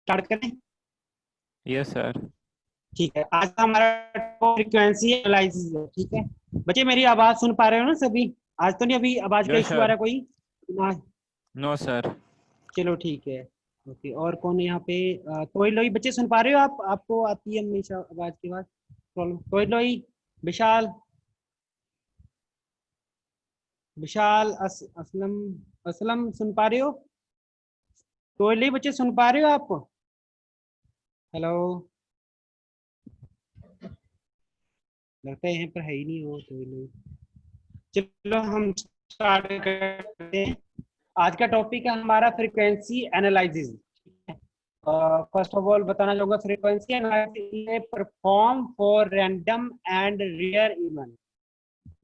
Start करें? Yes sir. ठीक है, आज का हमारा फ्रीक्वेंसी एनालिसिस है। ठीक है बच्चे, मेरी आवाज सुन पा रहे हो ना सभी? आज तो नहीं अभी आवाज का यस इशू आ रहा सर। है कोई ना? No sir. चलो ठीक है। ओके, और कौन है यहाँ पे? कोई लोई बच्चे सुन पा रहे हो आप? आपको आती है हमेशा आवाज की बात प्रॉब्लम? कोई लोई, विशाल, विशाल, असलम, असलम सुन पा रहे हो? कोई लोई बच्चे सुन पा रहे हो आप? हेलो, लगता है यहाँ पर है ही नहीं हो कोई लोई। चलो हम स्टार्ट करते हैं। आज का टॉपिक है हमारा frequency analysis. First of all बताना चाहूंगा, frequency analysis perform for random and rear event.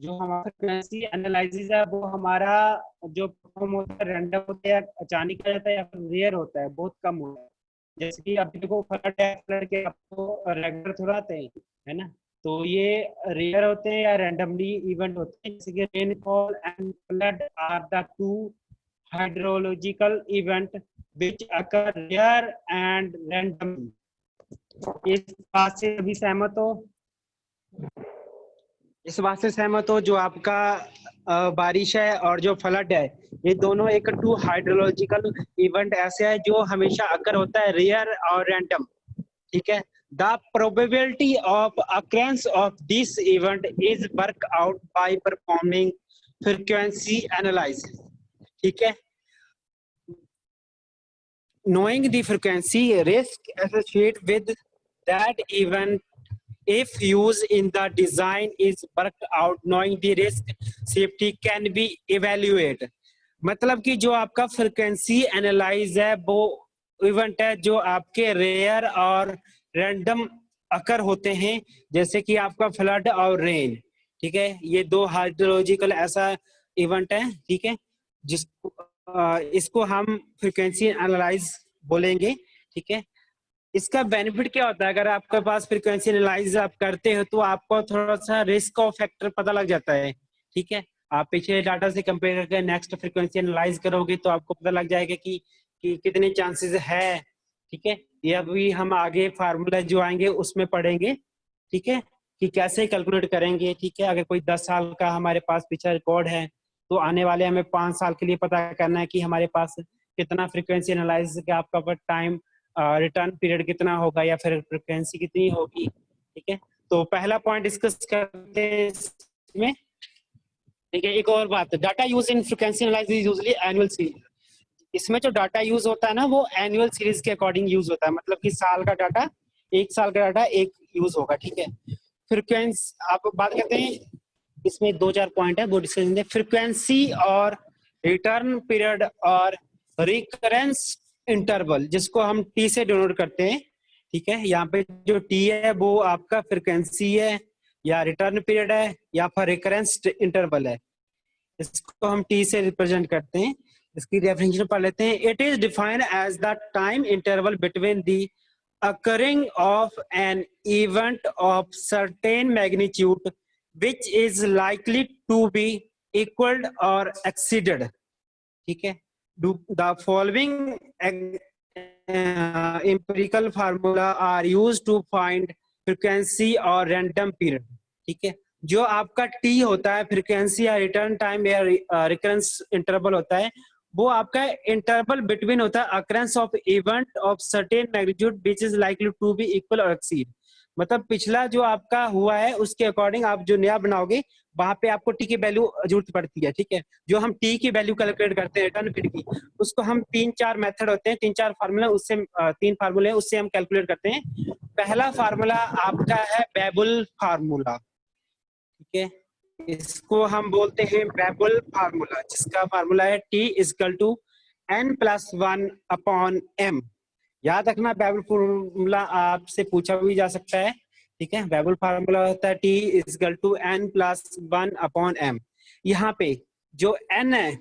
जो हमारा फ्रीक्वेंसी एनालिसिस है वो हमारा जो परफॉर्म होता है रैंडम होता है, या अचानक आ जाता है, या फिर रियर होता है, बहुत कम होता है। जैसे कि अभी देखो फ्लड है, फ्लड के आपको रेगुलर थोड़ा आते हैं, है ना? तो ये रेयर होते हैं या रैंडमली इवेंट होते हैं। जैसे कि rainfall and flood are the two hydrological event which occur rare and randomly। इस बात से अभी सहमत हो? इस बात से सहमत हो जो आपका बारिश है और जो फ्लड है, ये दोनों एक टू हाइड्रोलॉजिकल इवेंट ऐसे है जो हमेशा अकर होता है, रेयर और रैंडम। ठीक है, the probability of occurrence of this event is work out by performing frequency analysis. ठीक है, knowing the frequency risk associated with that event if used in the design is worked out, knowing the risk safety can be evaluated। मतलब कि जो आपका frequency analyse है वो event है जो आपके रेयर और रैंडम अकर होते हैं, जैसे कि आपका फ्लड और रेन। ठीक है, ये दो हाइड्रोलॉजिकल ऐसा इवेंट है। ठीक है, जिसको इसको हम फ्रीक्वेंसी एनालाइज बोलेंगे। ठीक है, इसका बेनिफिट क्या होता है? अगर आपके पास फ्रीक्वेंसी एनालाइज आप करते हो तो आपको थोड़ा सा रिस्क ऑफ फैक्टर पता लग जाता है। ठीक है, आप पिछले डाटा से कंपेयर करके नेक्स्ट फ्रीक्वेंसी एनालाइज करोगे तो आपको पता लग जाएगा कि कितने चांसेस है। ठीक है, ये अभी हम आगे फार्मूला जो आएंगे उसमें पढ़ेंगे। ठीक है, कि कैसे कैलकुलेट करेंगे। ठीक है, अगर कोई 10 साल का हमारे पास पिछला रिकॉर्ड है तो आने वाले हमें 5 साल के लिए पता करना है कि हमारे पास कितना फ्रीक्वेंसी एनालाइज का आपका टाइम रिटर्न पीरियड कितना होगा या फिर फ्रीक्वेंसी कितनी होगी। ठीक है, तो पहला पॉइंट डिस्कस करते हैं इसमें। ठीक है, एक और बात, data use in frequency analysis usually annual series. इसमें जो डाटा यूज होता है ना वो एनुअल सीरीज के अकॉर्डिंग यूज होता है, मतलब कि साल का डाटा, एक साल का डाटा एक यूज होगा। ठीक है, फ्रीक्वेंसी आप बात करते हैं, इसमें 2-4 पॉइंट है वो डिस्कस करेंगे। फ्रीक्वेंसी और रिटर्न पीरियड और रिकरेंस इंटरवल, जिसको हम टी से डिनोट करते हैं। ठीक है, यहाँ पे जो टी है वो आपका फ्रीक्वेंसी है या रिटर्न पीरियड है या फिर रिकरेंस इंटरवल है, इसको हम टी से रिप्रेजेंट करते हैं। इसकी डेफिनेशन पढ़ लेते हैं। It is defined as the time interval between the occurring of an event of certain magnitude which is likely to be equaled or exceeded। ठीक है, the following empirical formula are used to find frequency or random period। ठीक है, जो आपका T होता है frequency या return time या रिकरेंस इंटरवल होता है, वो आपका इंटरवल बिटवीन होता है occurrence of event of certain magnitude which is likely to be equal और एक्सीड। मतलब पिछला जो आपका हुआ है उसके अकॉर्डिंग आप जो नया बनाओगे वहां पे आपको टी की वैल्यू जरूरत पड़ती है। ठीक है, जो हम टी की वैल्यू कैलकुलेट करते हैं रिटर्न पीरियड की, उसको हम 3-4 मेथड होते हैं, 3-4 फार्मूला, उससे 3 फार्मूले उससे हम कैलकुलेट करते हैं। पहला फार्मूला आपका है बेबुल फार्मूला। ठीक है, इसको हम बोलते हैं बेबुल फार्मूला, जिसका फार्मूला है T equal to n+1 upon m। याद रखना, बेबुल फार्मूला आपसे पूछा भी जा सकता है। ठीक है, बेबुल फार्मूला होता है T equal to n+1 upon m। यहाँ पे जो n है,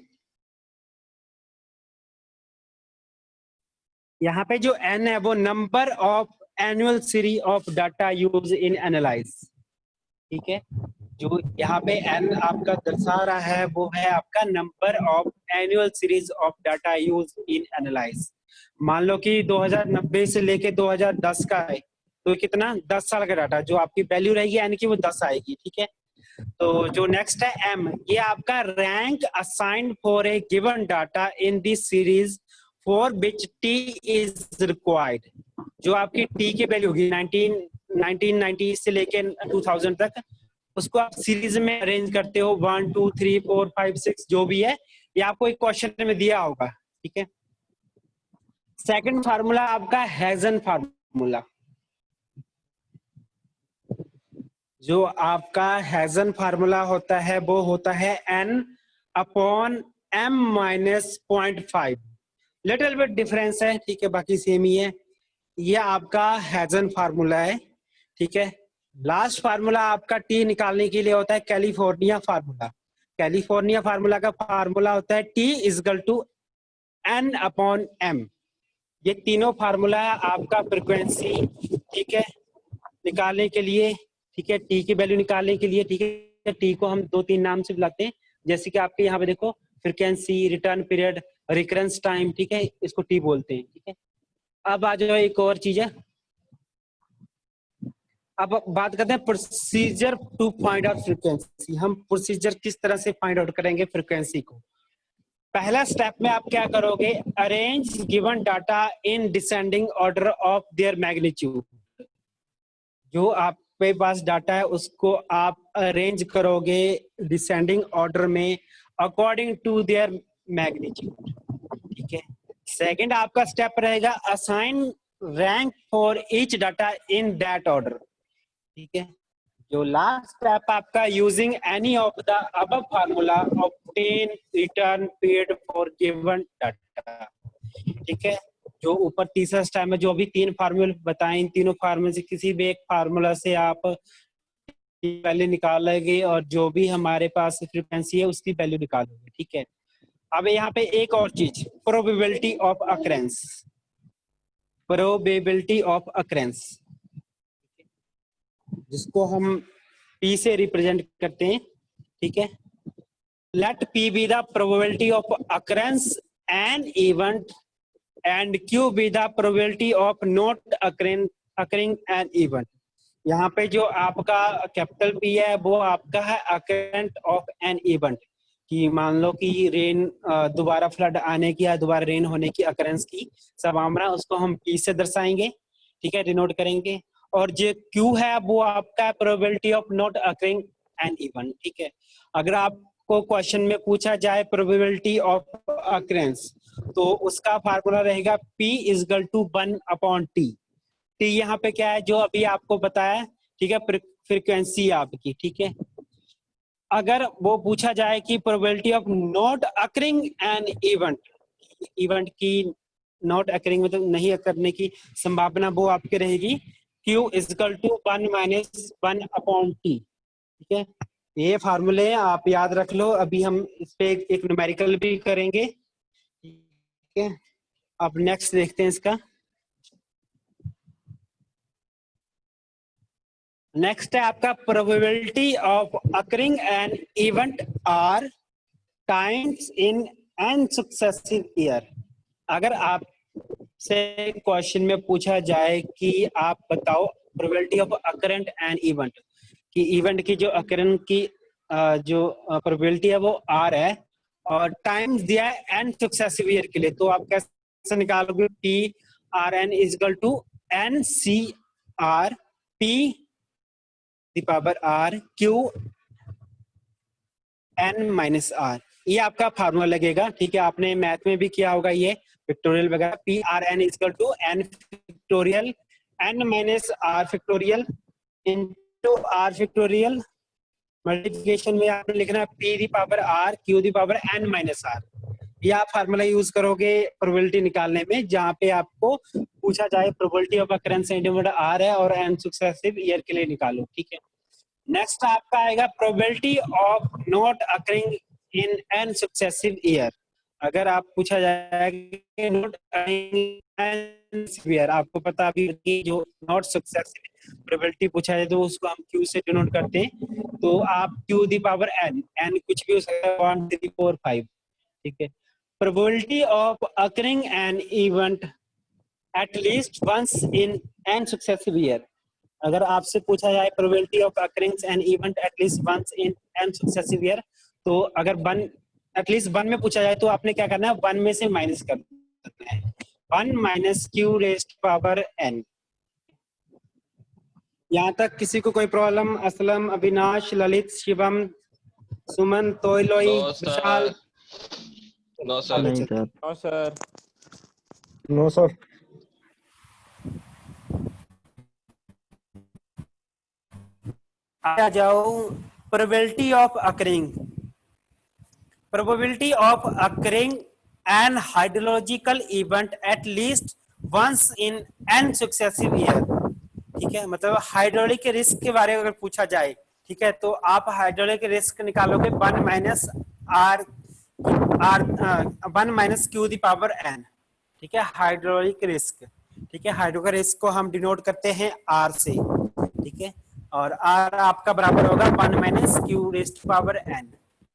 यहाँ पे जो n है वो number of annual series of data use in analyse. ठीक है, जो यहाँ पे n आपका दर्शा रहा है वो है आपका number of annual series of data use in analyse. मान लो कि 2090 से लेके 2010 का है, तो कितना 10 साल का डाटा, जो आपकी वैल्यू रहेगी यानी कि वो 10 आएगी, ठीक है। तो जो नेक्स्ट है एम, ये आपका rank assigned for a given data in this series for which T is required. जो आपकी टी की वैल्यू होगी 1990 से लेके 2000 तक, उसको आप सीरीज में अरेंज करते हो, 1 2 3 4 5 6 जो भी है, ये आपको एक क्वेश्चन में दिया होगा, ठीक है। सेकंड फार्मूला आपका हेजन फार्मूला। जो आपका हेजन फार्मूला होता है वो होता है n upon m minus 0.5। Little bit difference है, ठीक है, बाकी सेम ही है। ये आपका हेजन फार्मूला है, ठीक है। लास्ट फार्मूला आपका टी निकालने के लिए होता है कैलिफोर्निया फार्मूला। कैलिफोर्निया फार्मूला का फार्मूला होता है T equal to n upon m। ये तीनों फार्मूला है आपका फ्रीक्वेंसी, ठीक है, निकालने के लिए, ठीक है, टी की वैल्यू निकालने के लिए, ठीक है। टी को हम 2-3 नाम से बुलाते हैं, जैसे कि आपके यहाँ पे देखो frequency, return period, recurrence time, ठीक है, इसको टी बोलते हैं, ठीक है। अब आ जाओ एक और चीज है, अब बात करते हैं procedure to find out frequency. हम प्रोसीजर किस तरह से फाइंड आउट करेंगे फ्रीक्वेंसी को। पहला स्टेप में आप क्या करोगे, arrange given data in descending order of their magnitude. जो आपके पास डाटा है उसको आप अरेंज करोगे डिसेंडिंग ऑर्डर में अकॉर्डिंग टू देयर मैग्नीट्यूड, ठीक है। सेकंड आपका स्टेप रहेगा assign rank for each data in that order, ठीक है। जो लास्ट स्टेप आपका using any of the above formula obtain return period for given data, ठीक है। जो ऊपर तीसरा स्टेप में जो अभी 3 फार्मूले बताए, इन तीनों फार्मूले से किसी भी एक फार्मूला से आप वैल्यू निकालोगे और जो भी हमारे पास फ्रीक्वेंसी है उसकी वैल्यू निकालोगे, ठीक है। अब यहाँ पे एक और चीज, probability of occurrence. Probability of occurrence जिसको हम P से रिप्रेजेंट करते हैं, ठीक है। Let P be the probability of occurrence an event and Q be the probability of not occurring an event. यहाँ पे जो आपका कैपिटल P है वो आपका है अकरेंट ऑफ एन इवेंट, कि मान लो कि रेन दोबारा फ्लड आने की या दोबारा रेन होने की अकरेंस की संभावना, उसको हम P से दर्शाएंगे, ठीक है, डिनोट करेंगे। और जो Q है वो आपका probability of not occurring an event, ठीक है। अगर आपको क्वेश्चन में पूछा जाए प्रोबेबिलिटी ऑफ अकरेंस, तो उसका फार्मूला रहेगा P equal to 1 upon T. T यहाँ पे क्या है, जो अभी आपको बताया, ठीक है, फ्रीक्वेंसी आपकी, ठीक है। अगर वो पूछा जाए कि probability of not occurring an event, event की नॉट अकरिंग मतलब नहीं करने की संभावना, वो आपकी रहेगी Q equal to 1 minus 1 upon T, ठीक है। ये फार्मूले आप याद रख लो, अभी हम इस पे एक न्यूमेरिकल भी करेंगे, ठीक है। अब नेक्स्ट देखते हैं इसका। नेक्स्ट है आपका probability of occurring an event r times in n successive year. अगर आप से क्वेश्चन में पूछा जाए कि आप बताओ प्रोबेबिलिटी ऑफ अकरेंट एन इवेंट, कि इवेंट की जो अकरेंट की जो प्रोबेबिलिटी है वो आर है और टाइम्स दिया है एन सक्सेसिव ईयर के लिए, तो आप कैसे निकालोगे, T r n equal to n C r P the power r Q n minus r. ये आपका फार्मूला लगेगा, ठीक है, आपने मैथ में भी किया होगा ये फैक्टोरियल वगैरह। P r n equal to n factorial n minus r factorial into r factorial, multiplication में आपने लिखना है P the power r Q the power n minus r. ये आप फार्मूला यूज करोगे प्रोबेबिलिटी निकालने में, जहां पे आपको पूछा जाए probability of occurrence centimetre r है और एन सक्सेसिव ईयर के लिए निकालो, ठीक है। नेक्स्ट आपका आएगा probability of not occurring in n successive year. अगर आप पूछा जाएगा नॉट ईयर, आपको पता अभी कि जो नॉट सक्सेसिव प्रोबेबिलिटी पूछा जाए तो उसको हम क्यू से डिनोट करते हैं, तो आप Q the power n, n कुछ भी हो सकता है 1 3 4 5, ठीक है। Probability of occurring an event at least once in n successive year. अगर आपसे पूछा जाए probability of occurrence an event at least once in n successive year, तो अगर वन at least वन में पूछा जाए तो आपने क्या करना है, वन में से माइनस कर देना है, 1 minus Q rest power n। यहाँ तक किसी को कोई problem? Aslam, Avinash, Lalit, Shivam, Suman, Toiloi, no Vishal? Sir, no sir. नहीं sir. No sir. No sir. आ जाओ, probability of occurring. Probability of occurring an hydrological event at least once in n successive year. ठीक है, मतलब हाइड्रोलिक के रिस्क के बारे में अगर पूछा जाए, ठीक है, तो आप हाइड्रोलिक रिस्क निकालोगे 1 minus r one minus Q the power n. ठीक है, हाइड्रोलिक रिस्क। ठीक है, हाइड्रोलिक रिस्क को हम डिनोट करते हैं आर से। ठीक है, और आर आपका बराबर होगा 1 minus Q rest power n.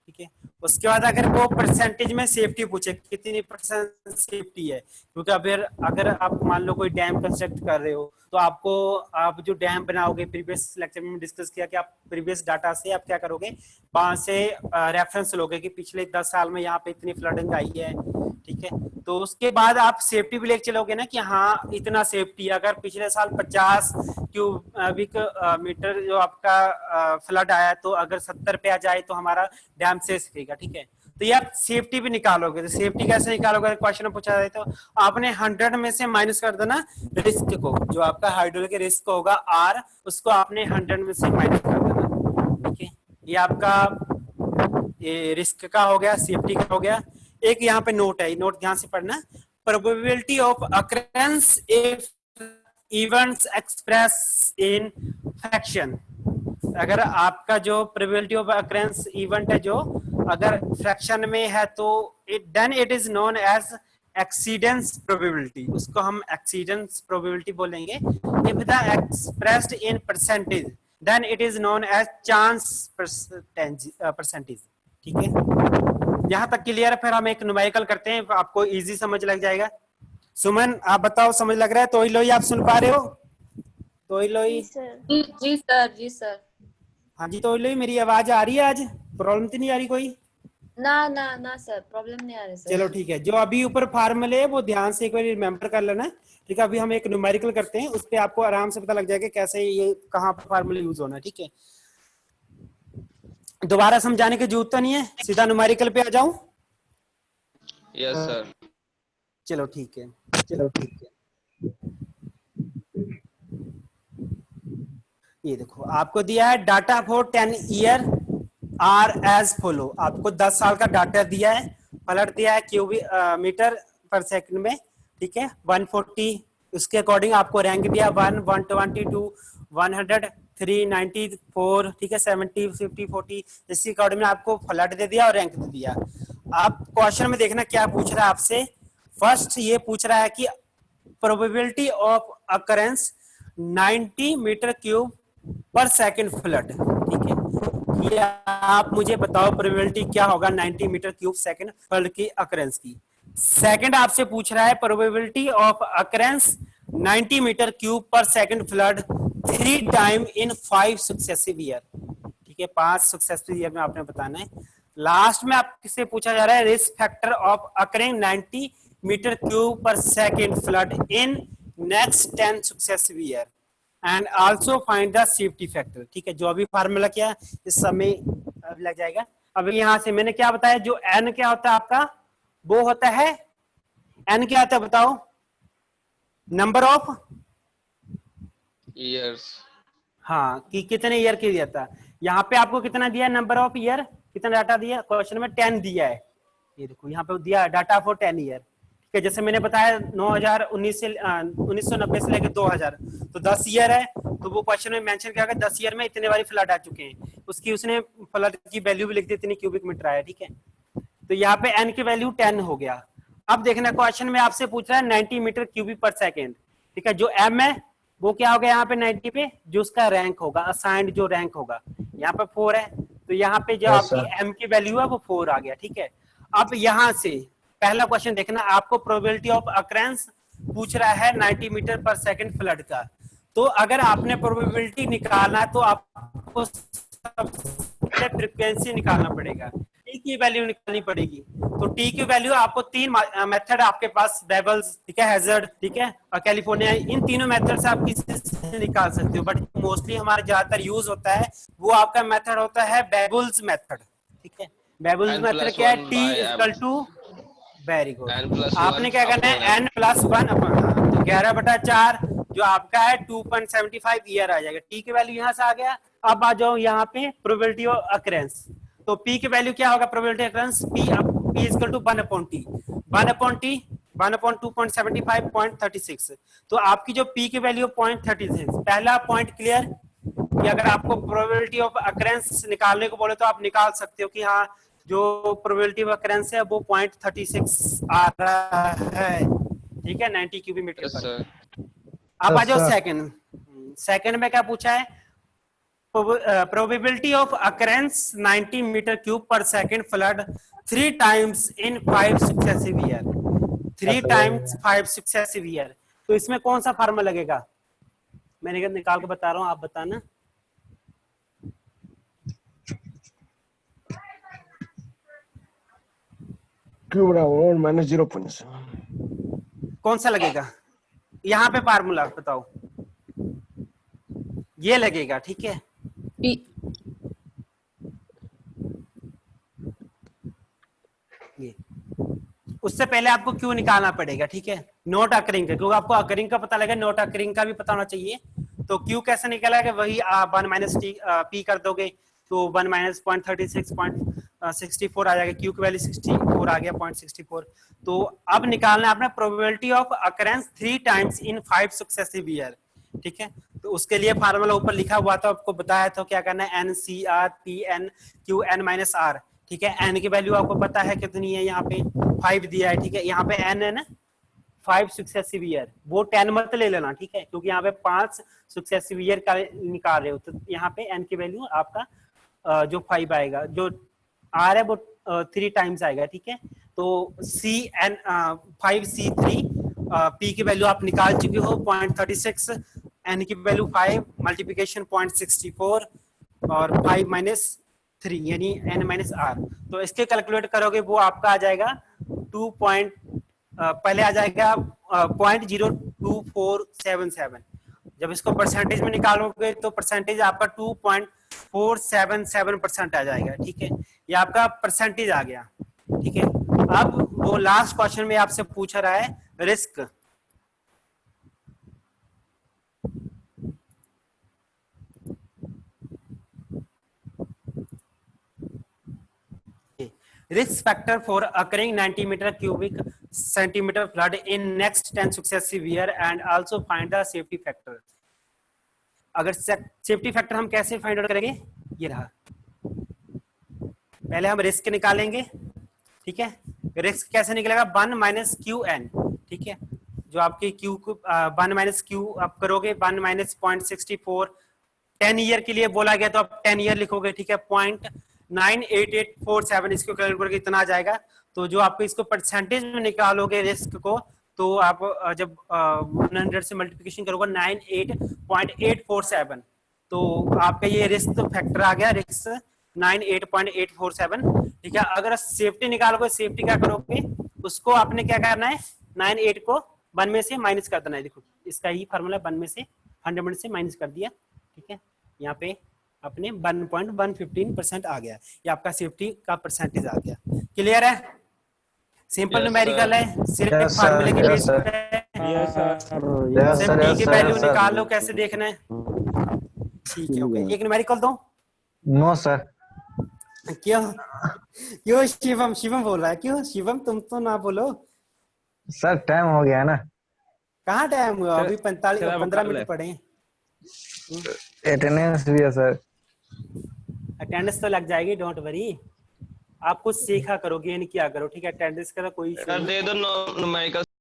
ठीक है, उसके बाद अगर वो परसेंटेज में सेफ्टी पूछे कितनी परसेंट सेफ्टी है, क्योंकि अगर आप मान लो कोई डैम कंस्ट्रक्ट कर रहे हो तो आपको, आप जो डैम बनाओगे, प्रीवियस लेक्चर में डिस्कस किया कि आप प्रीवियस डाटा से आप क्या करोगे, वहां से रेफरेंस लोगे कि पिछले 10 साल में यहाँ पे इतनी फ्लडिंग आई है। ठीक है, तो उसके बाद आप सेफ्टी भी लेके चलोगे ना कि हाँ इतना सेफ्टी, अगर पिछले साल 50 क्यूबिक मीटर जो आपका फ्लड आया, तो अगर 70 पे आ जाए तो हमारा डैम से सकेगा। ठीक है, तो ये आप सेफ्टी भी निकालोगे। तो सेफ्टी कैसे निकालोगे, क्वेश्चन में पूछा जाए तो आपने 100 में से माइनस कर देना रिस्क को, जो आपका हाइड्रोलिक रिस्क होगा आर, उसको आपने 100 में से माइनस कर देना। ठीक है, ये आपका ये रिस्क का हो गया, सेफ्टी का हो गया। एक यहाँ पे नोट है, नोट ध्यान से पढ़ना। Probability of occurrence if events express in fraction. अगर आपका जो प्रोबेबिलिटी ऑफ अकरेंस इवेंट है जो अगर फ्रैक्शन में है तो then it is known as exceedance probability, उसको हम एक्सीडेंस प्रोबेबिलिटी बोलेंगे। If the expressed in percentage then it is known as chance percentage. ठीक है, यहाँ तक क्लियर है? फिर हम एक न्यूमेरिकल करते हैं, आपको इजी समझ लग जाएगा। सुमन आप बताओ, समझ लग रहा है? तो लोई आप सुन पा रहे हो? तो लोई? जी सर, जी सर। हाँ जी, तो लोई मेरी आवाज आ रही है? आज प्रॉब्लम तो नहीं आ रही कोई? ना सर, प्रॉब्लम नहीं आ रही सर। चलो ठीक है, जो अभी ऊपर फार्मूले है वो ध्यान से एक बार रिमेम्बर कर लेना। ठीक है, अभी हम एक न्यूमेरिकल करते हैं, उस पर आपको आराम से पता लग जाएगा कैसे ये कहाँ पर फार्मूले यूज होना है। ठीक है, दोबारा समझाने की जरूरत तो नहीं है, सीधा न्यूमेरिकल पे आ जाऊं? Yes sir. चलो ठीक है, चलो ठीक है। ये देखो आपको दिया है data for 10 year are as follow. आपको 10 साल का डाटा दिया है, फ्लड दिया है क्यूबिक मीटर पर सेकंड में। ठीक है, 140, उसके अकॉर्डिंग आपको रैंक दिया 1, 122, 100, 394। ठीक है, 70, 50, 40, इसी अकॉर्डिंग में आपको फ्लड दे दिया और रैंक दे दिया। आप क्वेश्चन में देखना क्या पूछ रहा है आपसे। फर्स्ट ये पूछ रहा है कि probability of occurrence 90 metre cube per second flood. ठीक है, ये आप मुझे बताओ प्रोबेबिलिटी क्या होगा 90 मीटर क्यूब सेकंड फ्लड की अकरेंस की। सेकंड आपसे पूछ रहा है probability of occurrence 90 metre cube per second flood 3 time in 5 successive year. ठीक है, 5 सक्सेसिव ईयर में आपने बताना है। लास्ट में आपसे पूछा जा रहा है risk factor of occurring 90 metre cube per second flood in next 10 successive year and also find the safety factor. ठीक है, जो अभी फार्मूला क्या इस समय लग जाएगा। अभी यहां से मैंने क्या बताया, जो एन क्या होता है आपका, वो होता है एन क्या होता है बताओ, नंबर ऑफ ईयर्स। हाँ, कि कितने ईयर के दिया था। यहाँ पे आपको कितना दिया है, नंबर ऑफ ईयर, कितना डाटा दिया क्वेश्चन में, 10 दिया है। ये देखो यहाँ पे दिया डाटा फॉर 10 ईयर। ठीक है, जैसे मैंने बताया 1919 से 1990 से लेकर 2000, तो 10 ईयर है, तो वो क्वेश्चन में मेंशन किया गया 10 ईयर में इतने बारी फ्लड आ चुके हैं, उसकी उसने फ्लड की वैल्यू भी लिख दी, इतनी क्यूबिक मीटर आया। ठीक है, तो यहाँ पे एन की वैल्यू 10 हो गया। अब देखना क्वेश्चन में आपसे पूछ रहा है 90 मीटर क्यूबिक पर सेकेंड। ठीक है, जो एम है वो क्या हो गया यहाँ पे 90 पे, जो उसका रैंक होगा असाइंड जो रैंक होगा, यहाँ पे 4 है, तो यहाँ पे जो आपकी एम की वैल्यू है वो 4 आ गया। ठीक है, अब यहाँ से पहला क्वेश्चन देखना, आपको प्रोबेबिलिटी ऑफ अकरेंस पूछ रहा है 90 मीटर पर सेकंड फ्लड का। तो अगर आपने प्रोबेबिलिटी निकालना है तो आपको सबसे फ्रीक्वेंसी निकालना पड़ेगा, टी की वैल्यू निकालनी पड़ेगी। तो टी की वैल्यू आपको तीन मेथड आपके पास, बेबल्स, ठीक है, हैजर्ड, ठीक है, और कैलिफोर्निया, इन तीनों मेथड से आप किसी से निकाल सकते हो, बट मोस्टली हमारे ज्यादातर यूज होता है वो आपका मेथड होता है बेबल्स मेथड, ठीक है। बेबल्स मेथड क्या है? T equal to, very good, आपने क्या करना है n प्लस 1 अपन, तो 11/4 जो आपका है 2.75 ईयर आ जाएगा। टी की वैल्यू यहां से आ गया। अब आ जाओ यहाँ पे प्रोबेबिलिटी ऑफ अकरेंस। तो पी की वैल्यू क्या होगा? Probability occurrence P is equal to 1/t, 1/t 1/2.75.36। तो आपकी जो पी की वैल्यू 0.36, पहला पॉइंट क्लियर कि अगर आपको प्रोबेबिलिटी ऑफ अकरेंस निकालने को बोले तो आप निकाल सकते हो कि हाँ जो प्रोबेबिलिटी ऑफ अकरेंस है वो 0.36 आ रहा है, ठीक है, 90 क्यूबिक मीटर Yes, पर। sir. अब आ जाओ Yes, sir. सेकंड में क्या पूछा है? Probability of occurrence 90 metre cube per second flood 3 times in 5 successive year, 3 times 5 successive year. तो इसमें कौन सा फार्मूला लगेगा? मैंने निकाल के बता रहा हूं, आप बताना। Q बराबर माइनस 0.7। कौन सा लगेगा यहाँ पे फार्मूला बताओ? ये लगेगा, ठीक है। P ये उससे पहले आपको क्यों निकालना पड़ेगा, ठीक है, नोट अकरिंग का, क्योंकि आपको अकरिंग का पता लगा, नोट अकरिंग का भी पता होना चाहिए। तो क्यू कैसे निकलेगा? वही 1 माइनस टी पी कर दोगे तो 1 माइनस 0.36.64 आ जाएगा। क्यू की वैल्यू 64 आ गया, 0.64। तो अब निकालना है आपने probability of occurrence 3 times in 5 successive year, ठीक है। तो उसके लिए फार्मूला ऊपर लिखा हुआ था, आपको बताया था क्या करना है, n C r P n Q n minus r, ठीक है। एन की वैल्यू आपको पता है कितनी है, यहाँ पे 5 दिया है, ठीक है। यहाँ पे एन है ना 5 सक्सेसिव ईयर, वो 10 मत ले लेना, ठीक है, क्योंकि यहाँ पे 5 सक्सेसिव ईयर का निकाल रहे हो। तो यहाँ पे एन की वैल्यू आपका जो 5 आएगा, जो आर है वो 3 टाइम्स आएगा, ठीक है। तो सी एन 5C3 पी की वैल्यू आप निकाल चुके हो 0.36, एन की वैल्यू 5 मल्टीप्लिकेशन 0.64 और 5 माइनस 3 यानी एन माइनस आर। तो इसके कैलकुलेट करोगे वो आपका आ जाएगा 2 पहले आ जाएगा 0.02477। जब इसको परसेंटेज में निकालोगे तो परसेंटेज आपका 2.477% आ जाएगा, ठीक है। ये आपका परसेंटेज आ गया, ठीक है। अब वो लास्ट क्वेश्चन में आपसे पूछ रहा है risk. Risk factor for occurring 90 meter cubic centimeter flood in next 10 successive year and also find the safety factor। अगर सेफ्टी फैक्टर हम कैसे फाइंड आउट करेंगे? ये रहा, पहले हम रिस्क निकालेंगे, ठीक है। रिस्क कैसे निकलेगा? 1 माइनस क्यू एन, ठीक है। जो आपके क्यू को 1 माइनस क्यू आप करोगे 1 माइनस 0.64, 10 ईयर के लिए बोला गया तो आप 10 ईयर लिखोगे, ठीक है। 0.98847 इसको कैलकुलेट करके इतना आ जाएगा। तो जो आपको इसको परसेंटेज में निकालोगे रिस्क को, तो आप जब 100 से मल्टीप्लिकेशन करोगे 98.847, तो आपका ये रिस्क फैक्टर आ गया, रिस्क 98.847, ठीक है। अगर सेफ्टी निकालोगे, सेफ्टी क्या करोगे, उसको आपने क्या करना है, 98 को 1 में से माइनस कर देना है। देखो इसका ही फार्मूला 1 में से 100 में से माइनस कर दिया, ठीक है। यहाँ पे अपने 1.115% आ गया, ये आपका सेफ्टी का परसेंटेज आ गया। क्लियर है? सिंपल Yes, न्यूमेरिकल है, सिर्फ Yes, sir. फार्मूले के Yes, बेस sir. पे। Yes, sir. Yes, सिर्फ sir. टी Yes, की sir. Value Yes, sir. निकाल लो, कैसे देखना है, ठीक है। ओके, एक न्यूमेरिकल दो। No, sir. क्यों क्यों शिवम बोल रहा है, क्यों शिवम तुम तो ना बोलो। सर टाइम हो गया ना। कहाँ टाइम हुआ? सर, अभी 45 सर, 15 अब मिनट पड़े हैं। अटेंडेंस भी है सर। अटेंडेंस तो लग जाएगी, डोंट वरी। आप कुछ सीखा करो, गेन किया करो, ठीक है। अटेंडेंस का तो कोई इशू यार नहीं। दे दो न्यूमेरिकल